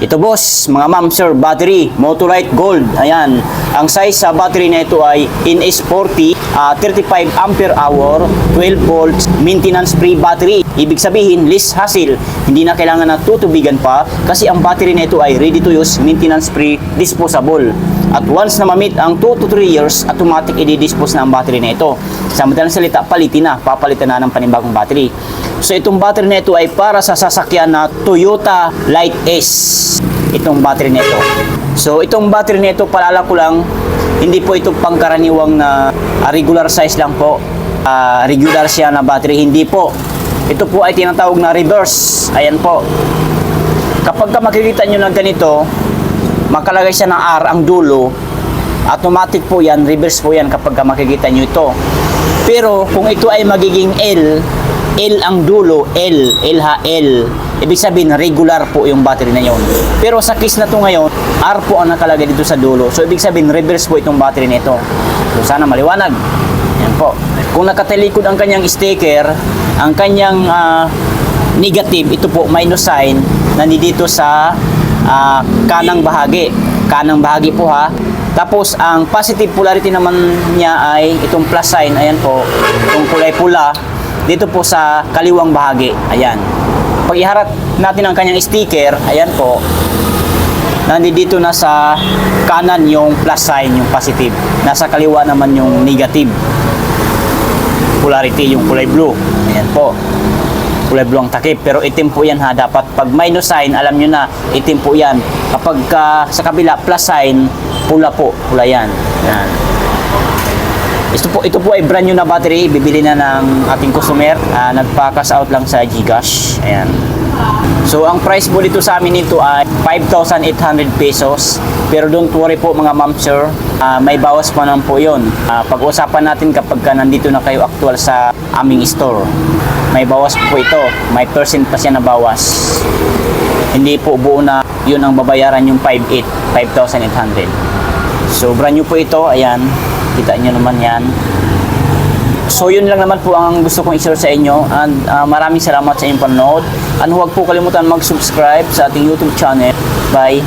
Ito boss, mga ma'am sir, battery, Motolite Gold. Ayan, ang size sa battery na ito ay NS40, 35 ampere hour, 12 volts, maintenance free battery. Ibig sabihin, less hassle. Hindi na kailangan na tutubigan pa kasi ang battery na ito ay ready to use, maintenance free, disposable. At once na ma-meet ang 2 to 3 years, automatic i-dispose na ang battery na ito. Sa madalang salita, papalitan na ng panibagong battery. So itong battery na ito ay para sa sasakyan na Toyota Light S. Itong battery na ito. So itong battery na ito, paalala ko lang, hindi po ito pangkaraniwang na regular size lang po. Regular siya na battery, hindi po. Ito po ay tinatawag na reverse. Ayan po. Kapag makikita nyo na ganito, makalagay siya ng R ang dulo, automatic po yan, reverse po yan kapag makikita nyo ito. Pero kung ito ay magiging L ang dulo, L, ibig sabihin regular po yung battery na yon. Pero sa case na to ngayon, R po ang nakalagay dito sa dulo. So ibig sabihin reverse po itong battery na ito. So sana maliwanag. Yan po. Kung nakatalikod ang kanyang sticker, ang kanyang negative, ito po minus sign, nandito sa kanang bahagi. Kanang bahagi po ha. Tapos ang positive polarity naman niya ay itong plus sign, ayan po, itong kulay pula dito po sa kaliwang bahagi. Ayan. Pag iharap natin ang kanyang sticker, ayan po, nandito na sa kanan yung plus sign, yung positive. Nasa kaliwa naman yung negative polarity, yung kulay blue. Ayan po. Kulay blue ang takip, pero itim po yan ha. Dapat pag minus sign, alam nyo na, itim po yan. Kapag sa kabila, plus sign, pula po. Pula yan. Yan. Ito po ay brand new na battery. Bibili na ng ating customer. Nagpa-cash out lang sa Gcash. Ayan. So, ang price po dito sa amin nito ay 5,800 pesos. Pero don't worry po mga ma'am sir. May bawas pa naman po yun. Pag-usapan natin kapag nandito na kayo actual sa aming store. May bawas po ito. May percent pa siya na bawas. Hindi po buo na yun ang babayaran yung 5,800. So, brand new po ito. Ayan. Kita nyo naman yan. So, yun lang naman po ang gusto kong i-share sa inyo. And maraming salamat sa inyong panonood. And huwag po kalimutan mag-subscribe sa ating YouTube channel. Bye!